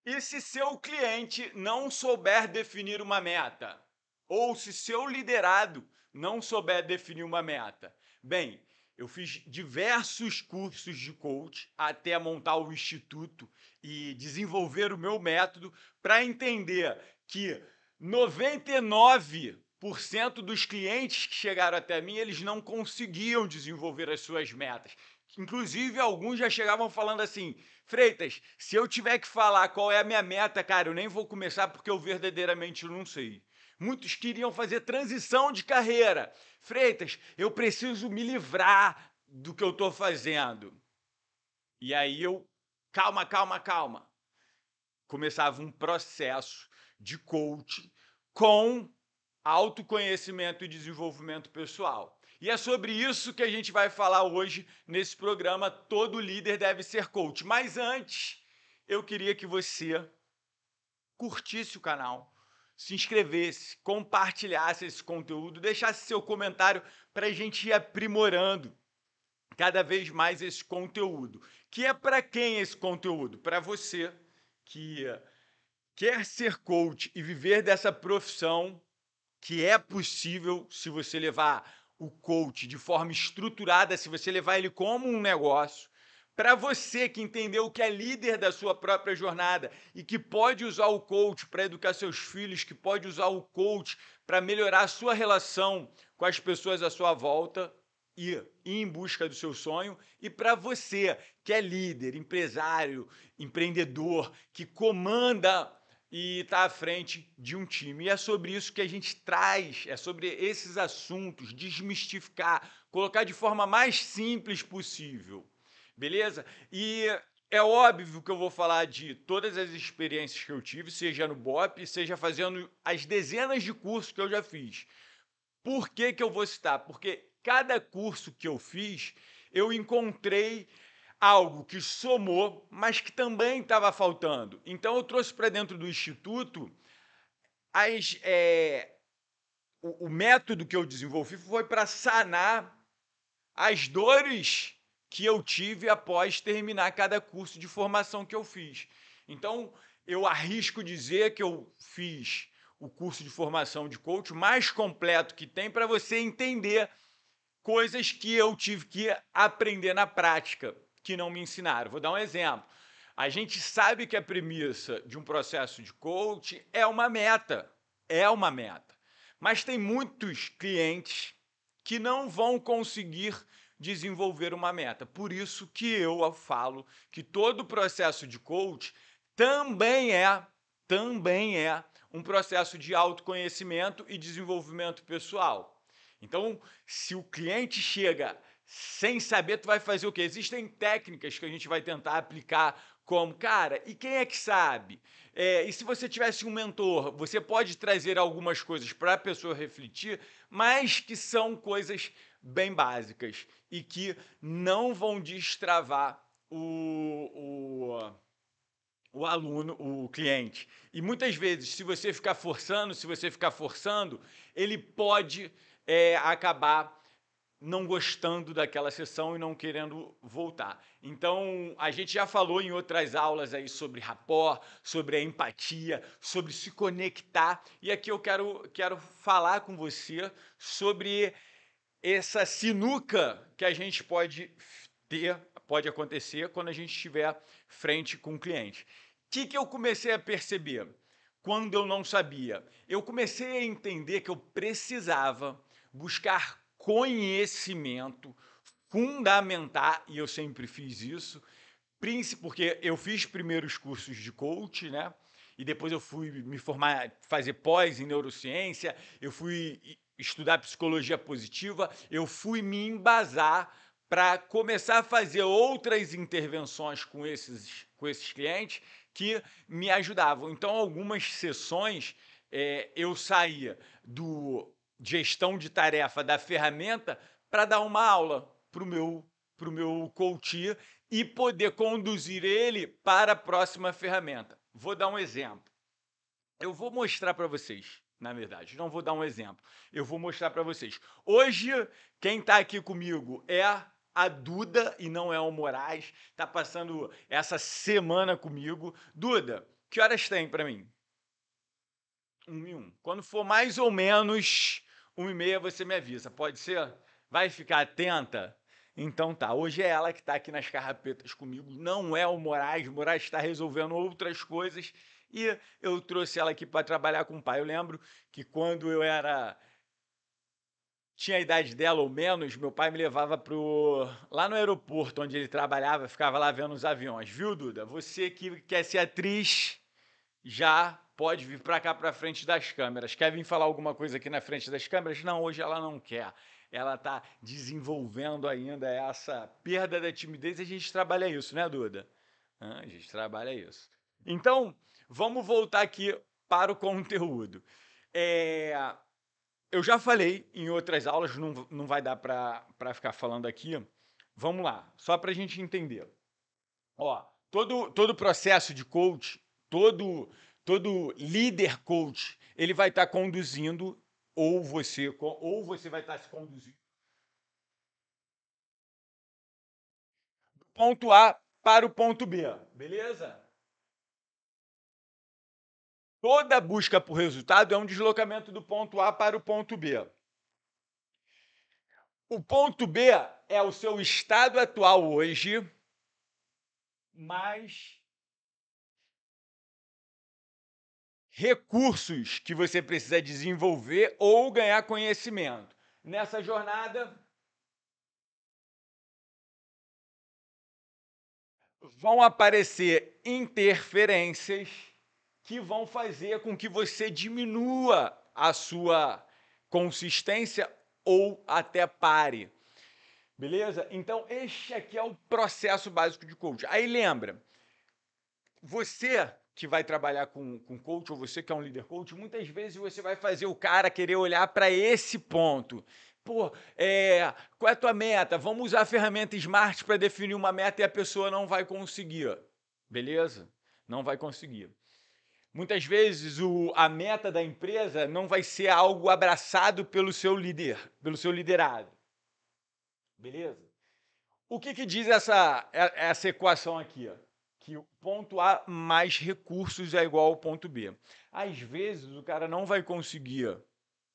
E se seu cliente não souber definir uma meta? Ou se seu liderado não souber definir uma meta? Bem, eu fiz diversos cursos de coach até montar o instituto e desenvolver o meu método para entender que 99% dos clientes que chegaram até mim, eles não conseguiam desenvolver as suas metas. Inclusive, alguns já chegavam falando assim: Freitas, se eu tiver que falar qual é a minha meta, cara, eu nem vou começar porque eu verdadeiramente não sei. Muitos queriam fazer transição de carreira. Freitas, eu preciso me livrar do que eu estou fazendo. E aí eu, calma, calma, calma. Começava um processo de coach com autoconhecimento e desenvolvimento pessoal. E é sobre isso que a gente vai falar hoje nesse programa Todo Líder Deve Ser Coach. Mas antes, eu queria que você curtisse o canal, se inscrevesse, compartilhasse esse conteúdo, deixasse seu comentário para a gente ir aprimorando cada vez mais esse conteúdo. Que é para quem esse conteúdo? Para você que quer ser coach e viver dessa profissão, que é possível se você levar o coach de forma estruturada, se você levar ele como um negócio. Para você que entendeu que é líder da sua própria jornada e que pode usar o coach para educar seus filhos, que pode usar o coach para melhorar a sua relação com as pessoas à sua volta e ir em busca do seu sonho. E para você que é líder, empresário, empreendedor, que comanda e está à frente de um time. E é sobre isso que a gente traz, é sobre esses assuntos, desmistificar, colocar de forma mais simples possível, beleza? E é óbvio que eu vou falar de todas as experiências que eu tive, seja no BOP, seja fazendo as dezenas de cursos que eu já fiz. Por que que eu vou citar? Porque cada curso que eu fiz, eu encontrei algo que somou, mas que também estava faltando. Então eu trouxe para dentro do instituto as, o método que eu desenvolvi foi para sanar as dores que eu tive após terminar cada curso de formação que eu fiz. Então, eu arrisco dizer que eu fiz o curso de formação de coach mais completo que tem para você entender coisas que eu tive que aprender na prática, que não me ensinaram. Vou dar um exemplo. A gente sabe que a premissa de um processo de coach é uma meta. Mas tem muitos clientes que não vão conseguir desenvolver uma meta. Por isso que eu falo que todo processo de coach também é um processo de autoconhecimento e desenvolvimento pessoal. Então, se o cliente chega sem saber, tu vai fazer o quê? Existem técnicas que a gente vai tentar aplicar como, cara, e quem é que sabe? E se você tivesse um mentor, você pode trazer algumas coisas para a pessoa refletir, mas que são coisas bem básicas e que não vão destravar o aluno, o cliente. E muitas vezes, se você ficar forçando, ele pode acabar não gostando daquela sessão e não querendo voltar. Então, a gente já falou em outras aulas aí sobre rapport, sobre a empatia, sobre se conectar, e aqui eu quero falar com você sobre essa sinuca que a gente pode ter, pode acontecer quando a gente estiver frente com o cliente. O que eu comecei a perceber quando eu não sabia? Eu comecei a entender que eu precisava buscar conhecimento, fundamentar, e eu sempre fiz isso, porque eu fiz primeiros cursos de coach, né? E depois eu fui me formar, fazer pós em neurociência, eu fui estudar psicologia positiva, eu fui me embasar para começar a fazer outras intervenções com esses clientes que me ajudavam. Então, algumas sessões eu saía do gestão de tarefa da ferramenta para dar uma aula para o meu coach e poder conduzir ele para a próxima ferramenta. Vou dar um exemplo. Eu vou mostrar para vocês, na verdade, não vou dar um exemplo. Eu vou mostrar para vocês. Hoje, quem está aqui comigo é a Duda e não é o Moraes. Está passando essa semana comigo. Duda, Que horas tem para mim? 1 e 1. Quando for mais ou menos 1 e meia, você me avisa, pode ser? Vai ficar atenta? Então tá, hoje é ela que está aqui nas carrapetas comigo, não é o Moraes está resolvendo outras coisas e eu trouxe ela aqui para trabalhar com o pai. Eu lembro que quando eu tinha a idade dela ou menos, meu pai me levava lá no aeroporto onde ele trabalhava, ficava lá vendo os aviões. Viu, Duda? Você que quer ser atriz, já pode vir para cá para frente das câmeras. Quer vir falar alguma coisa aqui na frente das câmeras? Não, hoje ela não quer. Ela está desenvolvendo ainda essa perda da timidez e a gente trabalha isso, né, Duda? A gente trabalha isso. Então, vamos voltar aqui para o conteúdo. É, eu já falei em outras aulas, não vai dar para ficar falando aqui. Vamos lá, só para a gente entender. Ó, todo processo de coach, todo líder coach, ele vai estar conduzindo, ou você vai estar se conduzindo do ponto A para o ponto B, beleza? Toda busca por resultado é um deslocamento do ponto A para o ponto B. O ponto B é o seu estado atual hoje, mais recursos que você precisa desenvolver ou ganhar conhecimento. Nessa jornada, vão aparecer interferências que vão fazer com que você diminua a sua consistência ou até pare. Beleza? Então, este aqui é o processo básico de coach. Aí lembra, você que vai trabalhar com coach, ou você que é um líder coach, muitas vezes você vai fazer o cara querer olhar para esse ponto. Pô, qual é a tua meta? Vamos usar a ferramenta Smart para definir uma meta e a pessoa não vai conseguir. Beleza? Não vai conseguir. Muitas vezes a meta da empresa não vai ser algo abraçado pelo seu líder, pelo seu liderado. Beleza? O que diz essa equação aqui? Que o ponto A mais recursos é igual ao ponto B. Às vezes o cara não vai conseguir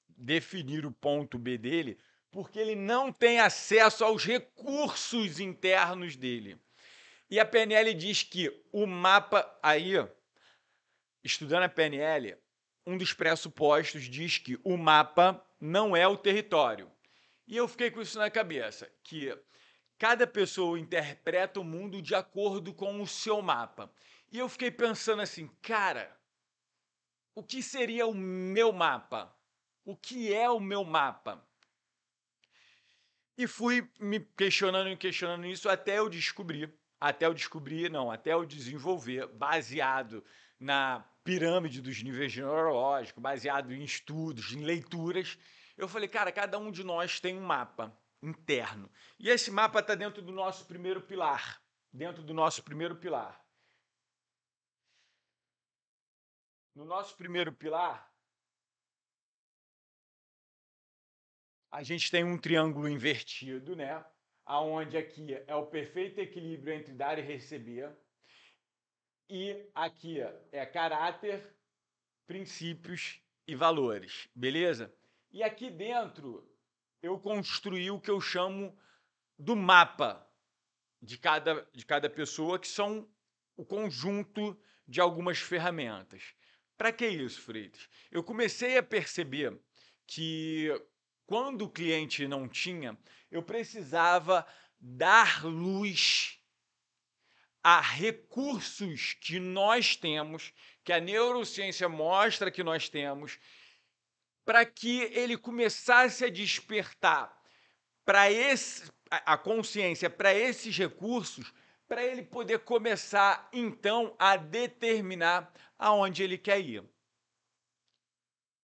definir o ponto B dele porque ele não tem acesso aos recursos internos dele. E a PNL diz que o mapa aí, estudando a PNL, um dos pressupostos diz que o mapa não é o território. E eu fiquei com isso na cabeça, que cada pessoa interpreta o mundo de acordo com o seu mapa. E eu fiquei pensando assim, cara, o que seria o meu mapa? O que é o meu mapa? E fui me questionando e questionando isso até eu desenvolver, baseado na pirâmide dos níveis neurológicos, baseado em estudos, em leituras. Eu falei, cara, cada um de nós tem um mapa interno. E esse mapa está dentro do nosso primeiro pilar. Dentro do nosso primeiro pilar. No nosso primeiro pilar, a gente tem um triângulo invertido, né? Aonde aqui é o perfeito equilíbrio entre dar e receber. E aqui é caráter, princípios e valores, beleza? E aqui dentro eu construí o que eu chamo do mapa de cada pessoa, que são o conjunto de algumas ferramentas. Para que isso, Freitas? Eu comecei a perceber que quando o cliente não tinha, eu precisava dar luz a recursos que nós temos, que a neurociência mostra que nós temos, para que ele começasse a despertar para a consciência para esses recursos, para ele poder começar então a determinar aonde ele quer ir.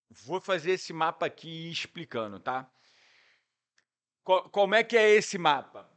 Vou fazer esse mapa aqui explicando, tá? Como é que é esse mapa?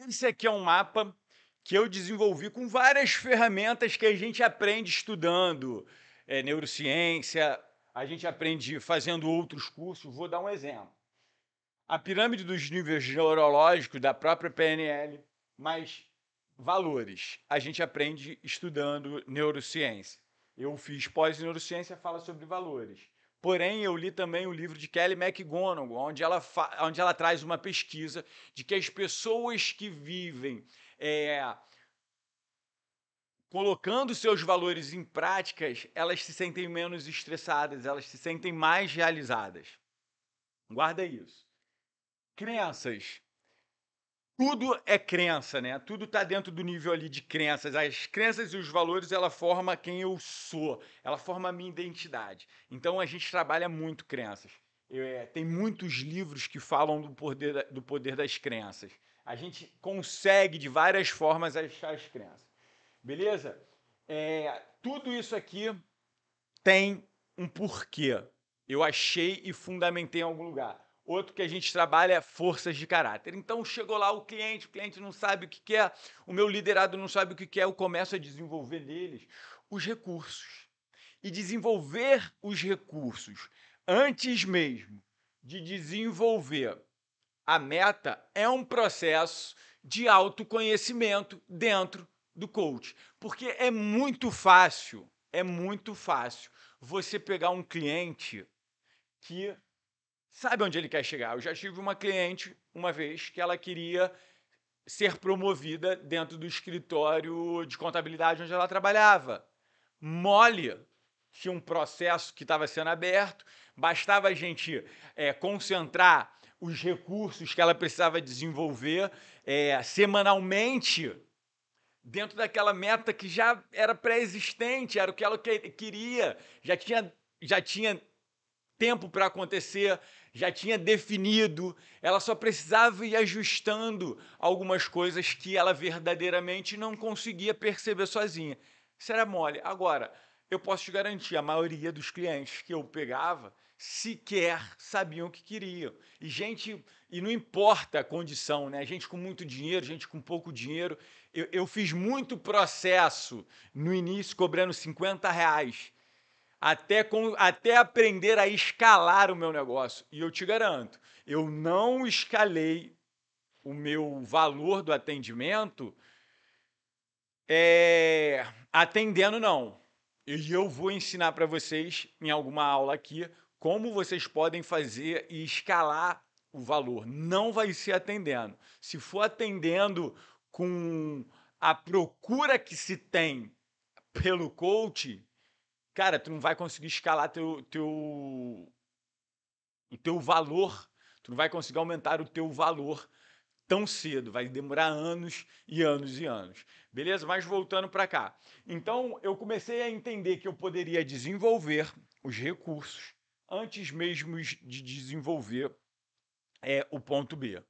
Esse aqui é um mapa que eu desenvolvi com várias ferramentas que a gente aprende estudando, neurociência, a gente aprende fazendo outros cursos. Vou dar um exemplo. A pirâmide dos níveis neurológicos da própria PNL, mas valores. A gente aprende estudando neurociência. Eu fiz pós-neurociência, fala sobre valores. Porém, eu li também o livro de Kelly McGonigal, onde ela traz uma pesquisa de que as pessoas que vivem colocando seus valores em práticas, elas se sentem menos estressadas, elas se sentem mais realizadas. Guarda isso. Crenças. Tudo é crença, né? Tudo está dentro do nível ali de crenças. As crenças e os valores, ela forma quem eu sou, ela forma a minha identidade. Então a gente trabalha muito crenças. Tem muitos livros que falam do poder das crenças. A gente consegue de várias formas achar as crenças. Beleza? Tudo isso aqui tem um porquê. Eu achei e fundamentei em algum lugar. Outro que a gente trabalha é forças de caráter. Então, chegou lá o cliente não sabe o que quer, o meu liderado não sabe o que quer, eu começo a desenvolver neles os recursos. E desenvolver os recursos antes mesmo de desenvolver a meta é um processo de autoconhecimento dentro do coach. Porque é muito fácil você pegar um cliente que sabe onde ele quer chegar. Eu já tive uma cliente, uma vez, que ela queria ser promovida dentro do escritório de contabilidade onde ela trabalhava. Mole, tinha um processo que estava sendo aberto, bastava a gente concentrar os recursos que ela precisava desenvolver semanalmente dentro daquela meta que já era pré-existente, era o que ela queria, já tinha tempo para acontecer, já tinha definido, ela só precisava ir ajustando algumas coisas que ela verdadeiramente não conseguia perceber sozinha. Isso era mole. Agora, eu posso te garantir, a maioria dos clientes que eu pegava sequer sabiam o que queriam. E não importa a condição, né? Gente com muito dinheiro, gente com pouco dinheiro. Eu fiz muito processo no início cobrando R$ 50 até aprender a escalar o meu negócio. E eu te garanto, eu não escalei o meu valor do atendimento atendendo, não. E eu vou ensinar para vocês, em alguma aula aqui, como vocês podem fazer e escalar o valor. Não vai ser atendendo. Se for atendendo com a procura que se tem pelo coach, cara, tu não vai conseguir escalar o teu valor, tu não vai conseguir aumentar o teu valor tão cedo, vai demorar anos e anos e anos. Beleza? Mas voltando para cá. Então, eu comecei a entender que eu poderia desenvolver os recursos antes mesmo de desenvolver o ponto B.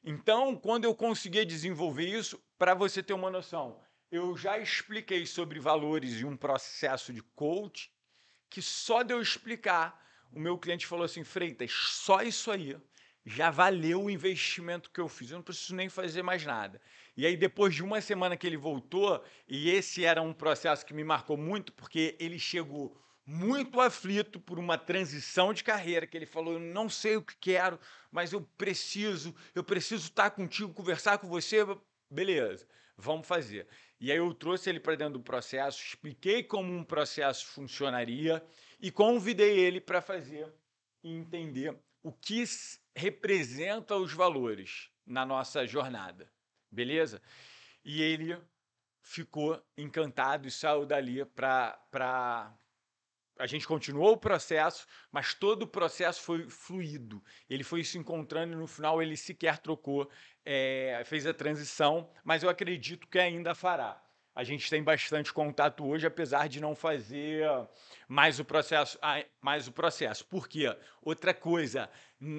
Então, quando eu conseguia desenvolver isso, para você ter uma noção, eu já expliquei sobre valores e um processo de coach, que só de eu explicar, o meu cliente falou assim: Freitas, só isso aí já valeu o investimento que eu fiz, eu não preciso nem fazer mais nada. E aí, depois de uma semana que ele voltou, e esse era um processo que me marcou muito, porque ele chegou muito aflito por uma transição de carreira, que ele falou: eu não sei o que quero, mas eu preciso estar contigo, conversar com você. Beleza, vamos fazer. E aí eu trouxe ele para dentro do processo, expliquei como um processo funcionaria e convidei ele para fazer e entender o que representa os valores na nossa jornada, beleza? E ele ficou encantado e saiu dali para a gente continuou o processo, mas todo o processo foi fluido. Ele foi se encontrando e no final ele sequer trocou, fez a transição, mas eu acredito que ainda fará. A gente tem bastante contato hoje, apesar de não fazer mais o processo. Por quê? Outra coisa,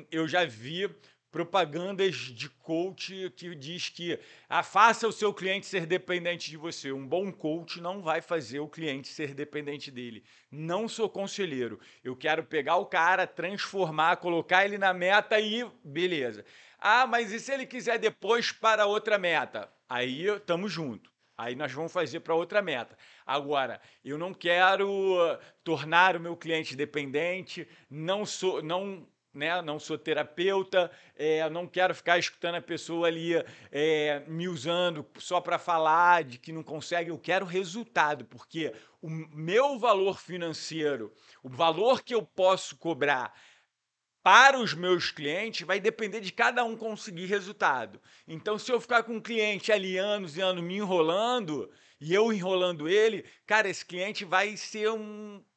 eu já vi propagandas de coach que diz que faça o seu cliente ser dependente de você. Um bom coach não vai fazer o cliente ser dependente dele. Não sou conselheiro. Eu quero pegar o cara, transformar, colocar ele na meta e beleza. Mas e se ele quiser depois para outra meta? Aí estamos juntos. Aí nós vamos fazer para outra meta. Agora, eu não quero tornar o meu cliente dependente, não sou, não, né, não sou terapeuta, não quero ficar escutando a pessoa ali me usando só para falar de que não consegue. Eu quero resultado, porque o meu valor financeiro, o valor que eu posso cobrar para os meus clientes vai depender de cada um conseguir resultado. Então, se eu ficar com um cliente ali anos e anos me enrolando, e eu enrolando ele, cara, esse cliente vai ser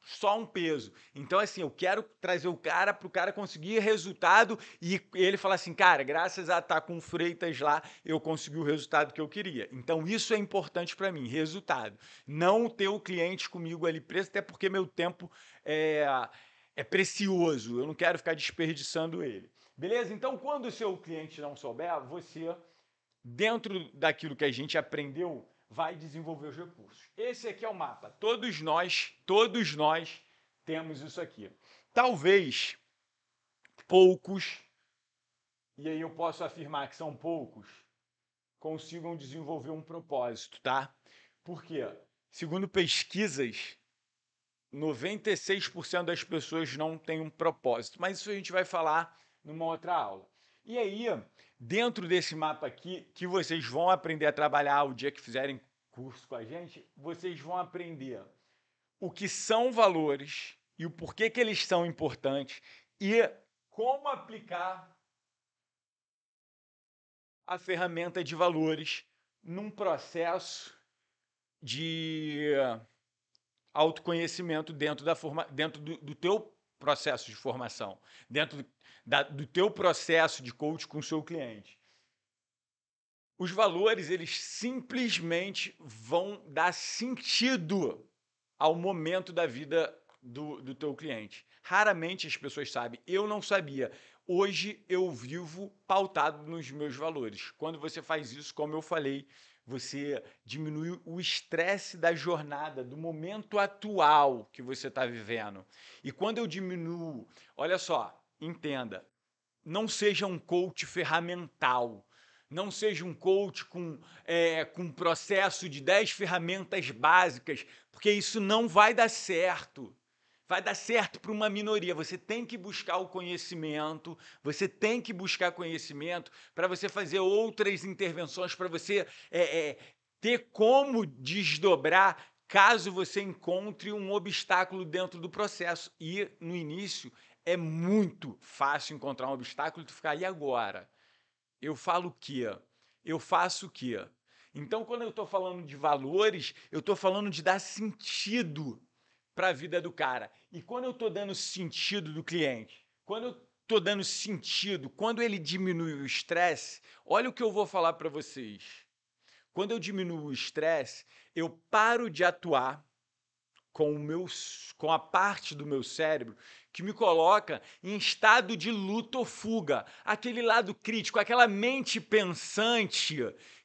só um peso. Então, assim, eu quero trazer o cara para o cara conseguir resultado e ele falar assim, cara, graças a estar com o Freitas lá, eu consegui o resultado que eu queria. Então, isso é importante para mim, resultado. Não ter o cliente comigo ali preso, até porque meu tempo é precioso, eu não quero ficar desperdiçando ele. Beleza? Então, quando o seu cliente não souber, você, dentro daquilo que a gente aprendeu, vai desenvolver os recursos. Esse aqui é o mapa. Todos nós temos isso aqui. Talvez poucos, e aí eu posso afirmar que são poucos, consigam desenvolver um propósito, tá? Por quê? Segundo pesquisas, 96% das pessoas não têm um propósito, mas isso a gente vai falar numa outra aula. E aí, dentro desse mapa aqui, que vocês vão aprender a trabalhar o dia que fizerem curso com a gente, vocês vão aprender o que são valores e o porquê que eles são importantes e como aplicar a ferramenta de valores num processo de autoconhecimento dentro do teu processo de formação, dentro do teu processo de coach com o seu cliente. Os valores, eles simplesmente vão dar sentido ao momento da vida do teu cliente. Raramente as pessoas sabem. Eu não sabia. Hoje eu vivo pautado nos meus valores. Quando você faz isso, como eu falei, você diminui o estresse da jornada, do momento atual que você está vivendo. E quando eu diminuo, olha só, entenda, não seja um coach ferramental. Não seja um coach com processo de 10 ferramentas básicas, porque isso não vai dar certo. Vai dar certo para uma minoria. Você tem que buscar o conhecimento, você tem que buscar conhecimento para você fazer outras intervenções, para você ter como desdobrar caso você encontre um obstáculo dentro do processo. E no início é muito fácil encontrar um obstáculo e tu ficar, e agora? Eu falo o quê? Eu faço o quê? Então, quando eu estou falando de valores, eu estou falando de dar sentido para a vida do cara. E quando eu estou dando sentido do cliente, quando eu estou dando sentido, quando ele diminui o estresse, olha o que eu vou falar para vocês. Quando eu diminuo o estresse, eu paro de atuar com a parte do meu cérebro que me coloca em estado de luta ou fuga, aquele lado crítico, aquela mente pensante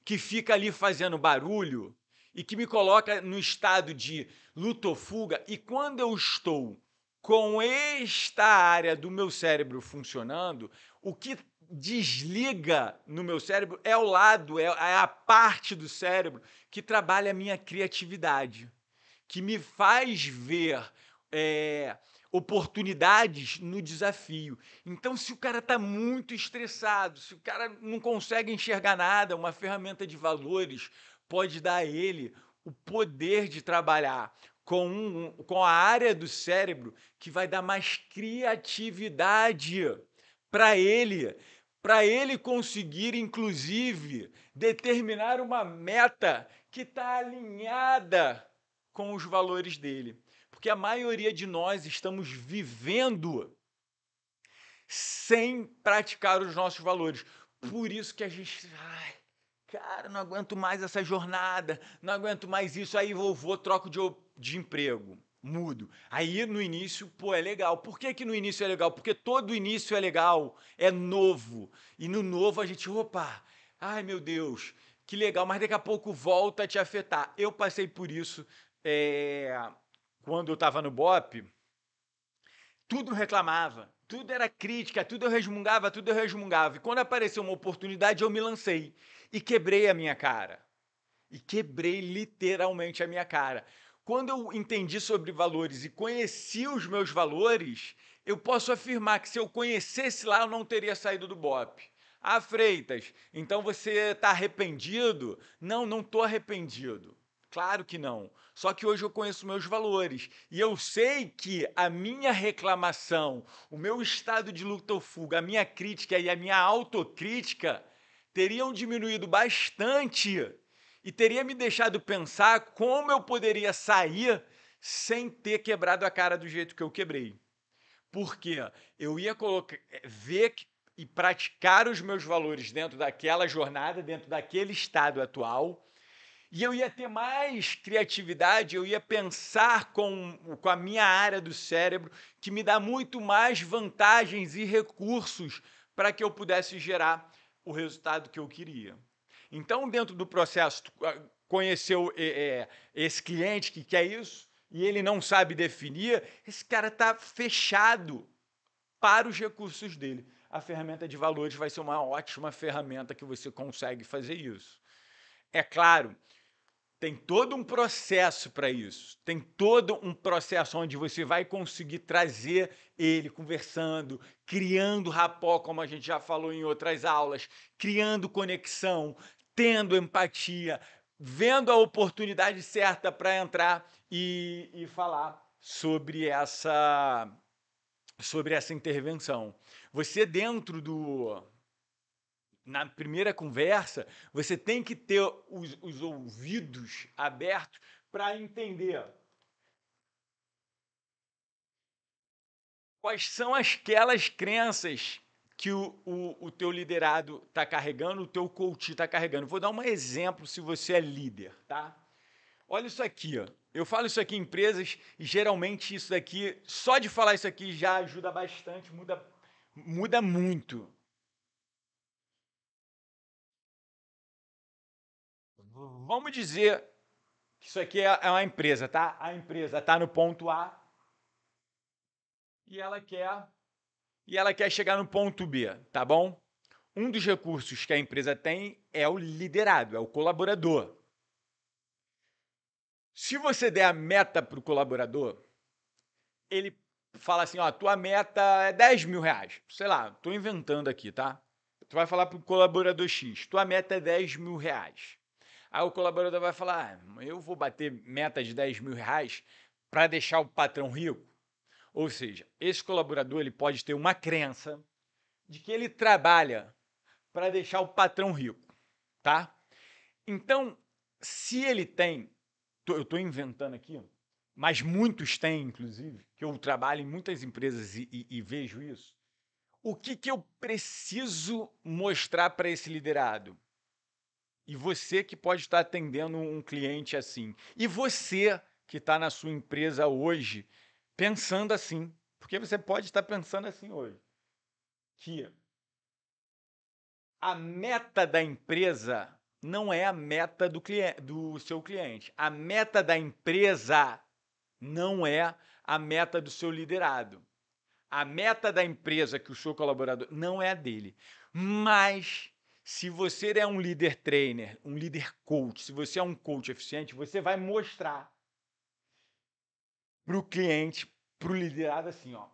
que fica ali fazendo barulho e que me coloca no estado de luta ou fuga. E quando eu estou com esta área do meu cérebro funcionando, o que desliga no meu cérebro é o lado, é a parte do cérebro que trabalha a minha criatividade, que me faz ver oportunidades no desafio. Então, se o cara está muito estressado, se o cara não consegue enxergar nada, uma ferramenta de valores pode dar a ele o poder de trabalhar com a área do cérebro que vai dar mais criatividade para ele conseguir, inclusive, determinar uma meta que está alinhada com os valores dele. Porque a maioria de nós estamos vivendo sem praticar os nossos valores. Por isso que a gente... cara, não aguento mais essa jornada, não aguento mais isso, aí vou troco de emprego. Mudo. Aí no início, pô, é legal. Por que que no início é legal? Porque todo início é legal, é novo. E no novo a gente, opa, ai meu Deus, que legal, mas daqui a pouco volta a te afetar. Eu passei por isso quando eu estava no BOP, tudo reclamava, tudo era crítica, tudo eu resmungava, tudo eu resmungava. E quando apareceu uma oportunidade, eu me lancei e quebrei a minha cara. E quebrei literalmente a minha cara. Quando eu entendi sobre valores e conheci os meus valores, eu posso afirmar que se eu conhecesse lá, eu não teria saído do BOP. Ah, Freitas, então você está arrependido? Não, não estou arrependido. Claro que não. Só que hoje eu conheço meus valores e eu sei que a minha reclamação, o meu estado de luta ou fuga, a minha crítica e a minha autocrítica teriam diminuído bastante e teria me deixado pensar como eu poderia sair sem ter quebrado a cara do jeito que eu quebrei. Porque eu ia ver e praticar os meus valores dentro daquela jornada, dentro daquele estado atual, e eu ia ter mais criatividade, eu ia pensar com a minha área do cérebro, que me dá muito mais vantagens e recursos para que eu pudesse gerar o resultado que eu queria. Então, dentro do processo, tu conheceu esse cliente que quer isso e ele não sabe definir, esse cara está fechado para os recursos dele. A ferramenta de valores vai ser uma ótima ferramenta que você consegue fazer isso. É claro, tem todo um processo para isso. Tem todo um processo onde você vai conseguir trazer ele conversando, criando rapó, como a gente já falou em outras aulas, criando conexão, tendo empatia, vendo a oportunidade certa para entrar e falar sobre essa intervenção. Você dentro do na primeira conversa, você tem que ter os ouvidos abertos para entender quais são aquelas crenças que o teu liderado está carregando, o teu coach está carregando. Vou dar um exemplo se você é líder, tá? Olha isso aqui, ó. Eu falo isso aqui em empresas e geralmente isso daqui, só de falar isso aqui já ajuda bastante, muda muito. Vamos dizer que isso aqui é uma empresa, tá? A empresa está no ponto A e ela quer chegar no ponto B, tá bom? Um dos recursos que a empresa tem é o liderado, é o colaborador. Se você der a meta para o colaborador, ele fala assim, ó, tua meta é 10 mil reais. Sei lá, estou inventando aqui, tá? Tu vai falar para o colaborador X, tua meta é 10 mil reais. Aí o colaborador vai falar, eu vou bater meta de 10 mil reais para deixar o patrão rico. Ou seja, esse colaborador ele pode ter uma crença de que ele trabalha para deixar o patrão rico, tá? Então, se ele tem, eu estou inventando aqui, mas muitos têm, inclusive, que eu trabalho em muitas empresas e vejo isso. O que eu preciso mostrar para esse liderado? E você que pode estar atendendo um cliente assim. E você que está na sua empresa hoje pensando assim. Porque você pode estar pensando assim hoje. Que a meta da empresa não é a meta do seu cliente. A meta da empresa não é a meta do seu liderado. A meta da empresa que o seu colaborador não é a dele. Mas se você é um líder trainer, um líder coach, se você é um coach eficiente, você vai mostrar para o cliente, para o liderado assim, ó.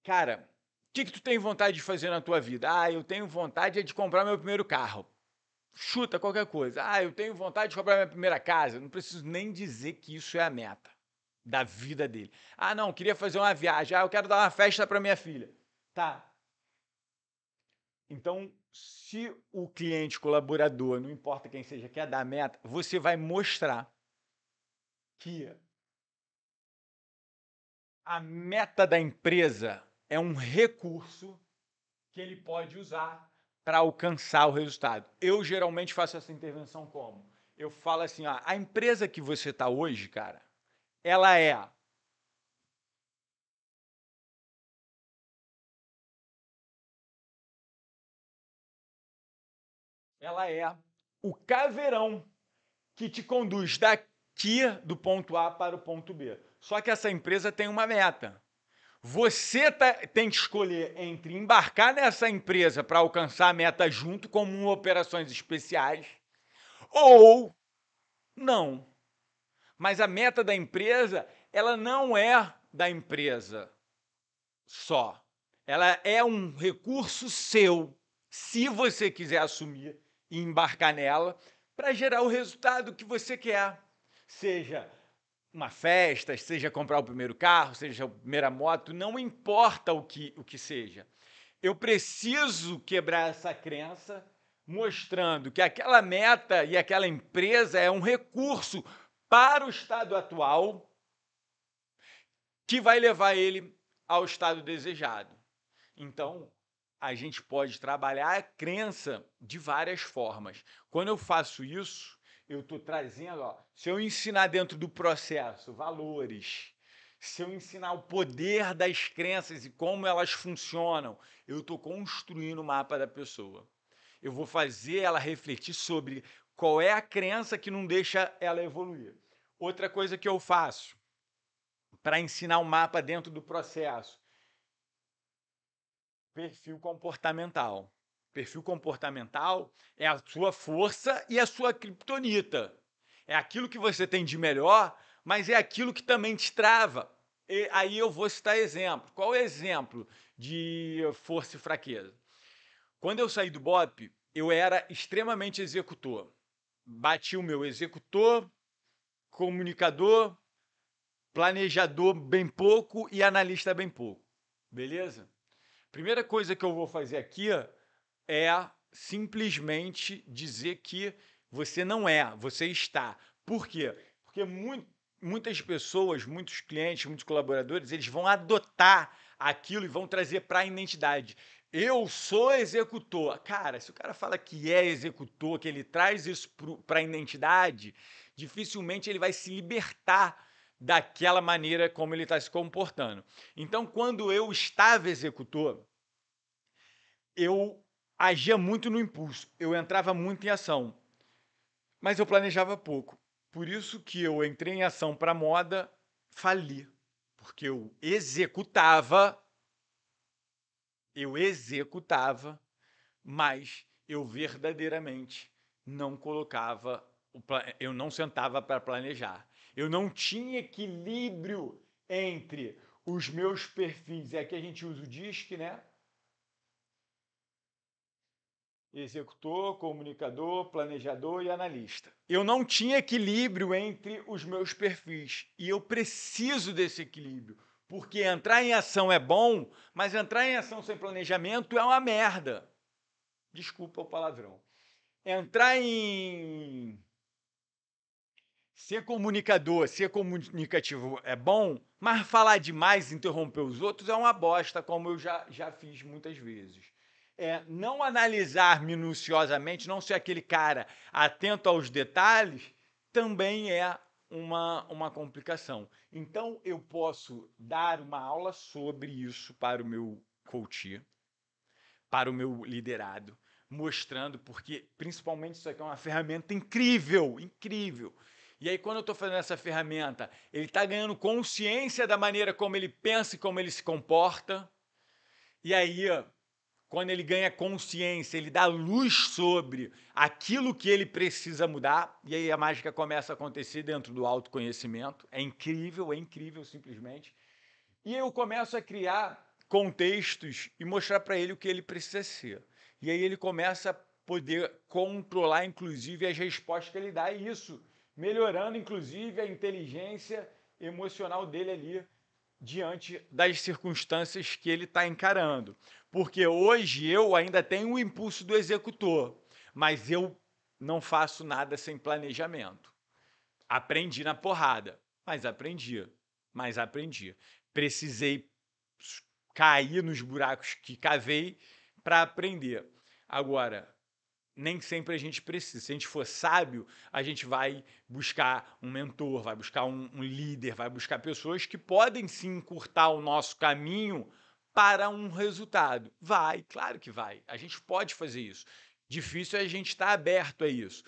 Cara, o que tu tem vontade de fazer na tua vida? Ah, eu tenho vontade de comprar meu primeiro carro. Chuta qualquer coisa. Ah, eu tenho vontade de comprar minha primeira casa. Não preciso nem dizer que isso é a meta da vida dele. Ah, não, queria fazer uma viagem. Ah, eu quero dar uma festa para minha filha. Tá. Então, se o cliente, colaborador, não importa quem seja, quer dar a meta, você vai mostrar que a meta da empresa é um recurso que ele pode usar para alcançar o resultado. Eu geralmente faço essa intervenção como? Eu falo assim, ó, a empresa que você está hoje, cara, ela é o caveirão que te conduz daqui do ponto A para o ponto B. Só que essa empresa tem uma meta. Você tem que escolher entre embarcar nessa empresa para alcançar a meta junto, como operações especiais, ou não. Mas a meta da empresa, ela não é da empresa só. Ela é um recurso seu, se você quiser assumir e embarcar nela, para gerar o resultado que você quer. Seja uma festa, seja comprar o primeiro carro, seja a primeira moto, não importa o que seja. Eu preciso quebrar essa crença, mostrando que aquela meta e aquela empresa é um recurso para o estado atual que vai levar ele ao estado desejado. Então, a gente pode trabalhar a crença de várias formas. Quando eu faço isso, eu estou trazendo, se eu ensinar dentro do processo valores, se eu ensinar o poder das crenças e como elas funcionam, eu estou construindo o mapa da pessoa. Eu vou fazer ela refletir sobre qual é a crença que não deixa ela evoluir. Outra coisa que eu faço para ensinar o mapa dentro do processo, perfil comportamental. Perfil comportamental é a sua força e a sua criptonita. É aquilo que você tem de melhor, mas é aquilo que também te trava. E aí eu vou citar exemplo. Qual é o exemplo de força e fraqueza? Quando eu saí do BOP, eu era extremamente executor. Bati o meu executor, comunicador, planejador bem pouco e analista bem pouco. Beleza? Primeira coisa que eu vou fazer aqui é simplesmente dizer que você não é, você está. Por quê? Porque muitas pessoas, muitos clientes, muitos colaboradores, eles vão adotar aquilo e vão trazer para a identidade. Eu sou executor. Cara, se o cara fala que é executor, que ele traz isso para a identidade, dificilmente ele vai se libertar daquela maneira como ele está se comportando. Então, quando eu estava executor, eu agia muito no impulso, eu entrava muito em ação, mas eu planejava pouco. Por isso que eu entrei em ação para moda, fali, porque eu executava, mas eu verdadeiramente não colocava, eu não sentava para planejar. Eu não tinha equilíbrio entre os meus perfis, é que a gente usa o DISC, né? Executor, comunicador, planejador e analista. Eu não tinha equilíbrio entre os meus perfis e eu preciso desse equilíbrio, porque entrar em ação é bom, mas entrar em ação sem planejamento é uma merda. Desculpa o palavrão. Entrar em ser comunicador, ser comunicativo é bom, mas falar demais, interromper os outros é uma bosta, como eu já fiz muitas vezes. Não analisar minuciosamente, não ser aquele cara atento aos detalhes, também é uma complicação. Então, eu posso dar uma aula sobre isso para o meu coach, para o meu liderado, mostrando, porque principalmente isso aqui é uma ferramenta incrível, incrível. E aí, quando eu estou fazendo essa ferramenta, ele está ganhando consciência da maneira como ele pensa e como ele se comporta. E aí, quando ele ganha consciência, ele dá luz sobre aquilo que ele precisa mudar, e aí a mágica começa a acontecer dentro do autoconhecimento. É incrível simplesmente. E eu começo a criar contextos e mostrar para ele o que ele precisa ser. E aí ele começa a poder controlar, inclusive, as respostas que ele dá, e isso melhorando, inclusive, a inteligência emocional dele ali diante das circunstâncias que ele está encarando. Porque hoje eu ainda tenho o impulso do executor, mas eu não faço nada sem planejamento. Aprendi na porrada, mas aprendi. Precisei cair nos buracos que cavei para aprender. Agora, nem sempre a gente precisa. Se a gente for sábio, a gente vai buscar um mentor, vai buscar um líder, vai buscar pessoas que podem sim encurtar o nosso caminho para um resultado. Vai, claro que vai. A gente pode fazer isso. Difícil é a gente estar aberto a isso.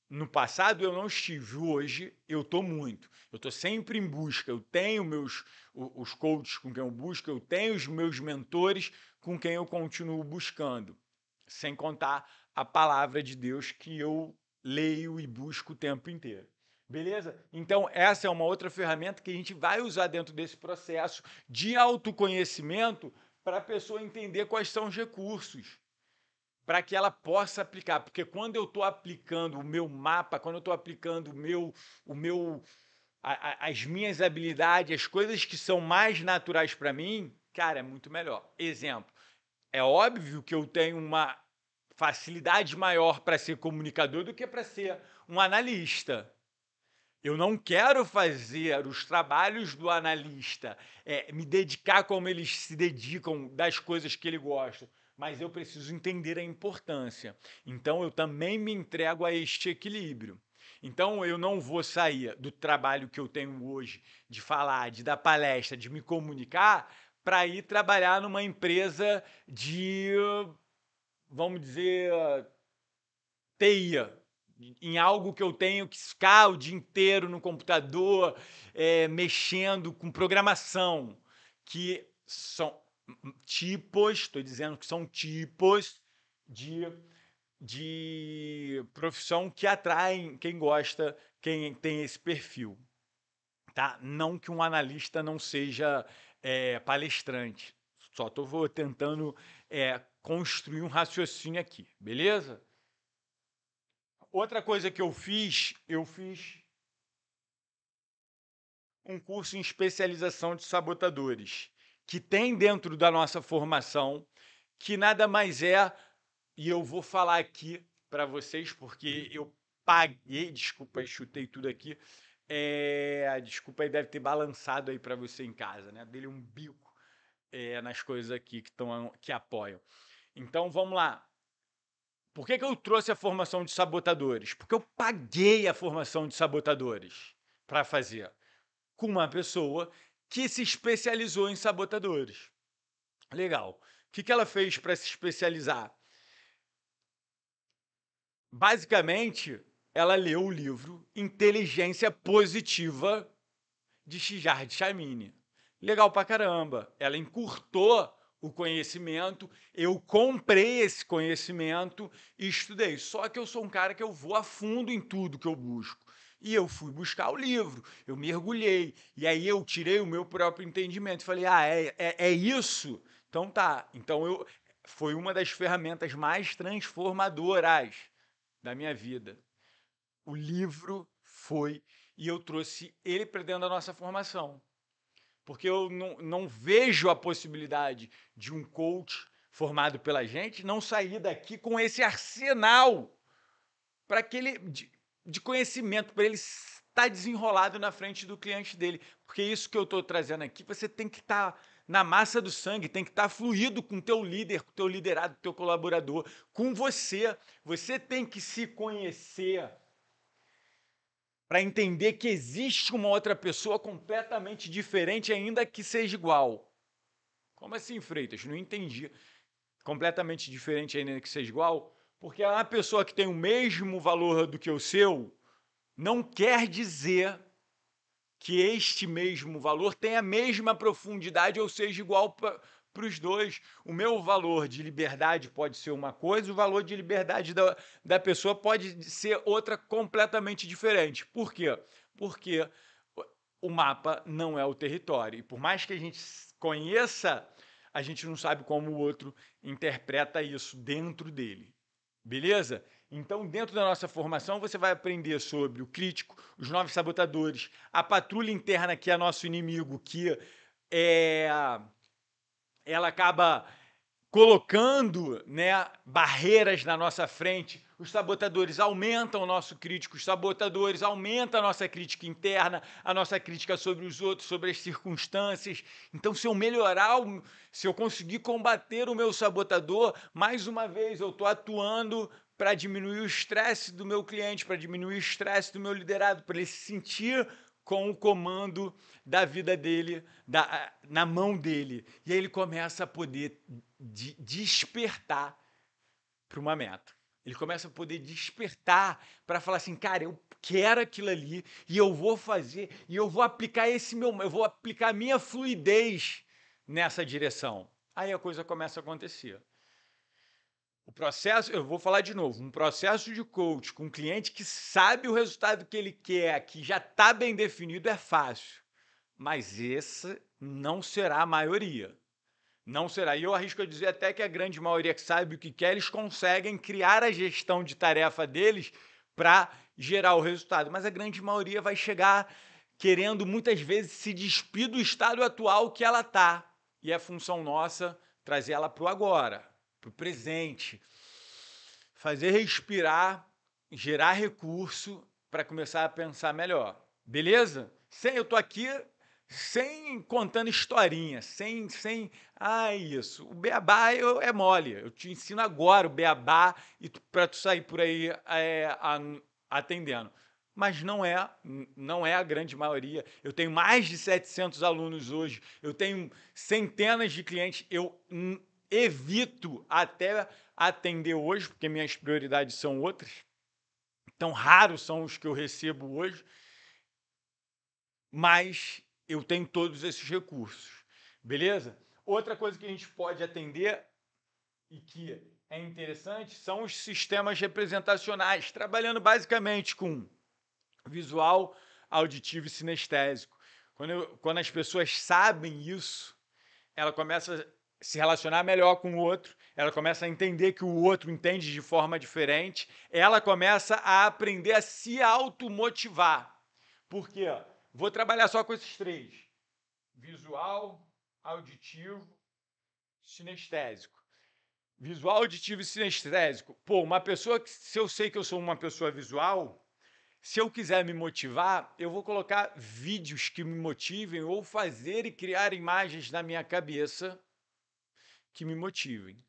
No passado eu não estive, hoje eu estou muito. Eu estou sempre em busca. Eu tenho os coaches com quem eu busco, eu tenho os meus mentores com quem eu continuo buscando. Sem contar a palavra de Deus que eu leio e busco o tempo inteiro. Beleza? Então, essa é uma outra ferramenta que a gente vai usar dentro desse processo de autoconhecimento para a pessoa entender quais são os recursos, para que ela possa aplicar. Porque quando eu estou aplicando o meu mapa, quando eu estou aplicando as minhas habilidades, as coisas que são mais naturais para mim, cara, é muito melhor. Exemplo, é óbvio que eu tenho uma facilidade maior para ser comunicador do que para ser um analista. Eu não quero fazer os trabalhos do analista, me dedicar como eles se dedicam das coisas que ele gosta, mas eu preciso entender a importância. Então, eu também me entrego a este equilíbrio. Então, eu não vou sair do trabalho que eu tenho hoje, de falar, de dar palestra, de me comunicar, para ir trabalhar numa empresa de, vamos dizer, TI, em algo que eu tenho que ficar o dia inteiro no computador, mexendo com programação, que são tipos, estou dizendo que são tipos de, de profissão que atraem quem gosta, quem tem esse perfil. Tá? Não que um analista não seja palestrante, só estou tentando construir um raciocínio aqui, beleza? Outra coisa que eu fiz um curso em especialização de sabotadores, que tem dentro da nossa formação, que nada mais é, e eu vou falar aqui para vocês, porque eu paguei, desculpa, chutei tudo aqui, desculpa aí, deve ter balançado aí para você em casa, né? Dele um bico nas coisas aqui que apoiam. Então, vamos lá. Por que eu trouxe a formação de sabotadores? Porque eu paguei a formação de sabotadores para fazer com uma pessoa que se especializou em sabotadores. Legal. O que ela fez para se especializar? Basicamente, ela leu o livro Inteligência Positiva de Shijard Chamini. Legal pra caramba. Ela encurtou o conhecimento, eu comprei esse conhecimento e estudei. Só que eu sou um cara que eu vou a fundo em tudo que eu busco. E eu fui buscar o livro, eu mergulhei, e aí eu tirei o meu próprio entendimento. Falei, é isso? Então tá. Então foi uma das ferramentas mais transformadoras da minha vida. O livro foi, e eu trouxe ele para dentro da nossa formação. Porque eu não vejo a possibilidade de um coach formado pela gente não sair daqui com esse arsenal para aquele de conhecimento, para ele estar desenrolado na frente do cliente dele. Porque isso que eu estou trazendo aqui, você tem que estar na massa do sangue, tem que estar fluido com o teu líder, com o teu liderado, com o teu colaborador, com você. Você tem que se conhecer para entender que existe uma outra pessoa completamente diferente, ainda que seja igual. Como assim, Freitas? Não entendi. Completamente diferente, ainda que seja igual? Porque uma pessoa que tem o mesmo valor do que o seu, não quer dizer que este mesmo valor tenha a mesma profundidade ou seja igual para os dois. O meu valor de liberdade pode ser uma coisa, o valor de liberdade da pessoa pode ser outra completamente diferente. Por quê? Porque o mapa não é o território. E por mais que a gente conheça, a gente não sabe como o outro interpreta isso dentro dele. Beleza? Então, dentro da nossa formação, você vai aprender sobre o crítico, os 9 sabotadores, a patrulha interna, que é nosso inimigo, que ela acaba colocando, né, barreiras na nossa frente. Os sabotadores aumentam o nosso crítico, os sabotadores aumentam a nossa crítica interna, a nossa crítica sobre os outros, sobre as circunstâncias. Então, se eu melhorar, se eu conseguir combater o meu sabotador, mais uma vez eu estou atuando para diminuir o estresse do meu cliente, para diminuir o estresse do meu liderado, para ele se sentir com o comando da vida dele, na mão dele. E aí ele começa a poder despertar para uma meta. Ele começa a poder despertar para falar assim, cara, eu quero aquilo ali e eu vou fazer e eu vou aplicar eu vou aplicar a minha fluidez nessa direção. Aí a coisa começa a acontecer. O processo, eu vou falar de novo, um processo de coach com um cliente que sabe o resultado que ele quer, que já está bem definido, é fácil. Mas esse não será a maioria. Não será. E eu arrisco a dizer até que a grande maioria que sabe o que quer, eles conseguem criar a gestão de tarefa deles para gerar o resultado. Mas a grande maioria vai chegar querendo, muitas vezes, se despir do estado atual que ela está. E é função nossa trazer ela para o agora, para o presente. Fazer respirar, gerar recurso para começar a pensar melhor. Beleza? Eu estou aqui sem contando historinha, isso. O beabá é mole. Eu te ensino agora o beabá para tu sair por aí atendendo. Mas não é a grande maioria. Eu tenho mais de 700 alunos hoje. Eu tenho centenas de clientes. Eu evito até atender hoje, porque minhas prioridades são outras. Então, raros são os que eu recebo hoje. Mas eu tenho todos esses recursos, beleza? Outra coisa que a gente pode atender e que é interessante são os sistemas representacionais, trabalhando basicamente com visual, auditivo e sinestésico. Quando as pessoas sabem isso, ela começa a se relacionar melhor com o outro, ela começa a entender que o outro entende de forma diferente, ela começa a aprender a se automotivar. Por quê? Vou trabalhar só com esses três: visual, auditivo, sinestésico. Visual, auditivo e sinestésico. Pô, uma pessoa que, se eu sei que eu sou uma pessoa visual, se eu quiser me motivar, eu vou colocar vídeos que me motivem ou fazer e criar imagens na minha cabeça que me motivem.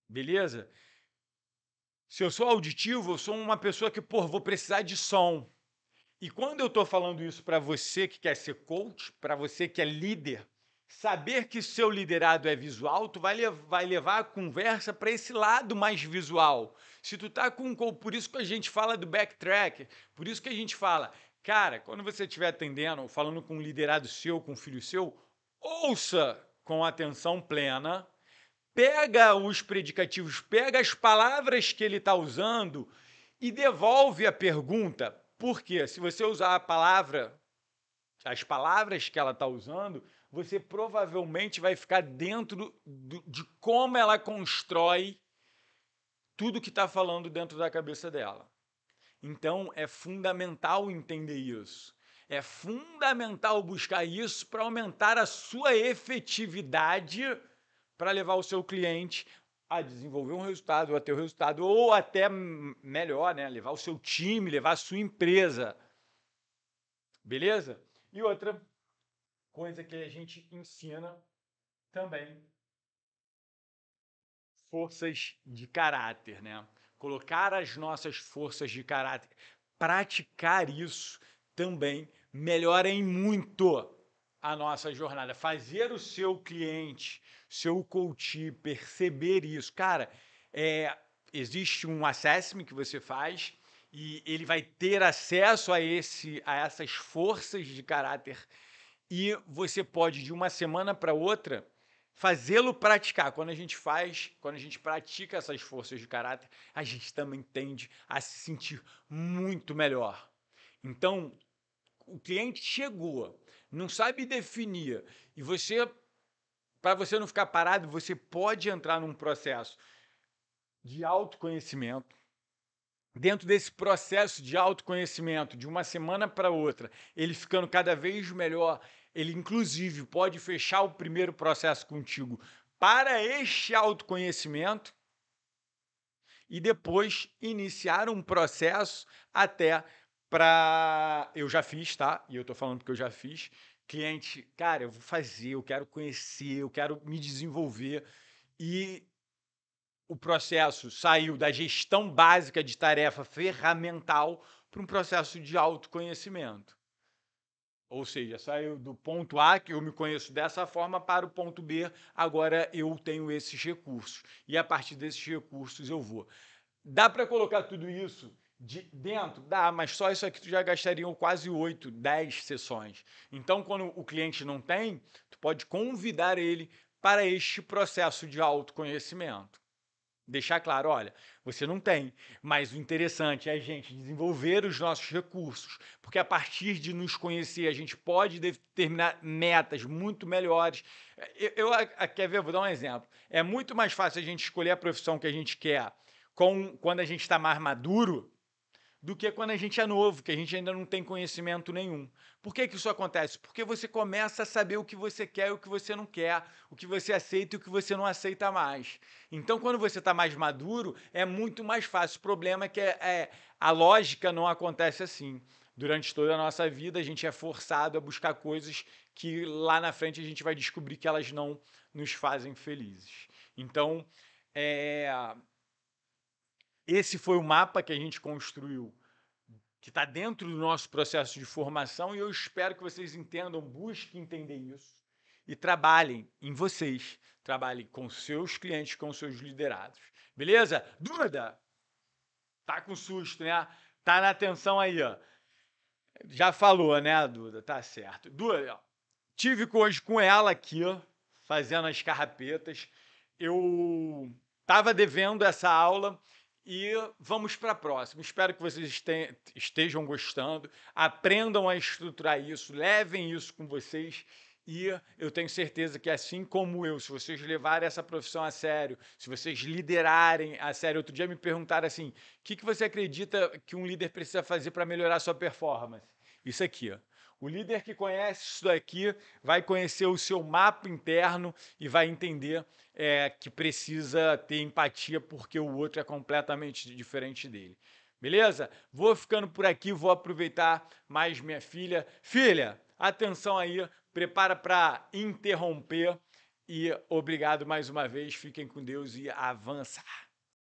Beleza? Se eu sou auditivo, eu sou uma pessoa que, pô, vou precisar de som. E quando eu estou falando isso para você que quer ser coach, para você que é líder, saber que seu liderado é visual, tu vai levar a conversa para esse lado mais visual. Se tu tá por isso que a gente fala do backtrack, por isso que a gente fala, cara, quando você estiver atendendo, falando com um liderado seu, com um filho seu, ouça com atenção plena, pega os predicativos, pega as palavras que ele está usando e devolve a pergunta. Porque se você usar as palavras que ela está usando, você provavelmente vai ficar dentro de como ela constrói tudo que está falando dentro da cabeça dela. Então, é fundamental entender isso. É fundamental buscar isso para aumentar a sua efetividade para levar o seu cliente a desenvolver um resultado, ou a ter o resultado, ou até melhor, né? Levar o seu time, levar a sua empresa. Beleza? E outra coisa que a gente ensina também, forças de caráter, né? Colocar as nossas forças de caráter, praticar isso também melhora em muito a nossa jornada. Fazer o seu cliente, seu coach perceber isso. Cara, existe um assessment que você faz e ele vai ter acesso a essas forças de caráter e você pode, de uma semana para outra, fazê-lo praticar. Quando a gente pratica essas forças de caráter, a gente também tende a se sentir muito melhor. Então, o cliente chegou, não sabe definir, e para você não ficar parado, você pode entrar num processo de autoconhecimento. Dentro desse processo de autoconhecimento, de uma semana para outra, ele ficando cada vez melhor, ele inclusive pode fechar o primeiro processo contigo para este autoconhecimento e depois iniciar um processo até para... Eu já fiz, tá? E eu estou falando porque eu já fiz. Cliente, cara, eu vou fazer, eu quero conhecer, eu quero me desenvolver. E o processo saiu da gestão básica de tarefa ferramental para um processo de autoconhecimento. Ou seja, saiu do ponto A, que eu me conheço dessa forma, para o ponto B, agora eu tenho esses recursos. E a partir desses recursos eu vou. Dá para colocar tudo isso dentro? Dá, mas só isso aqui tu já gastariam quase 8, 10 sessões. Então, quando o cliente não tem, tu pode convidar ele para este processo de autoconhecimento. Deixar claro, olha, você não tem, mas o interessante é a gente desenvolver os nossos recursos, porque a partir de nos conhecer, a gente pode determinar metas muito melhores. Quer ver, vou dar um exemplo. É muito mais fácil a gente escolher a profissão que a gente quer quando a gente está mais maduro do que quando a gente é novo, que a gente ainda não tem conhecimento nenhum. Por que que isso acontece? Porque você começa a saber o que você quer e o que você não quer, o que você aceita e o que você não aceita mais. Então, quando você está mais maduro, é muito mais fácil. O problema é que a lógica não acontece assim. Durante toda a nossa vida, a gente é forçado a buscar coisas que lá na frente a gente vai descobrir que elas não nos fazem felizes. Então, esse foi o mapa que a gente construiu, que está dentro do nosso processo de formação, e eu espero que vocês entendam, busquem entender isso e trabalhem em vocês, trabalhem com seus clientes, com seus liderados. Beleza? Duda, tá com susto, né? Tá na atenção aí, ó. Já falou, né, Duda? Tá certo. Duda, ó, tive hoje com ela aqui, ó, fazendo as carrapetas. Eu estava devendo essa aula e vamos para a próxima. Espero que vocês estejam gostando, aprendam a estruturar isso, levem isso com vocês. E eu tenho certeza que, assim como eu, se vocês levarem essa profissão a sério, se vocês liderarem a sério, outro dia me perguntaram assim: o que você acredita que um líder precisa fazer para melhorar a sua performance? Isso aqui, ó. O líder que conhece isso daqui vai conhecer o seu mapa interno e vai entender que precisa ter empatia porque o outro é completamente diferente dele. Beleza? Vou ficando por aqui, vou aproveitar mais minha filha. Filha, atenção aí, prepara para interromper e obrigado mais uma vez. Fiquem com Deus e avança.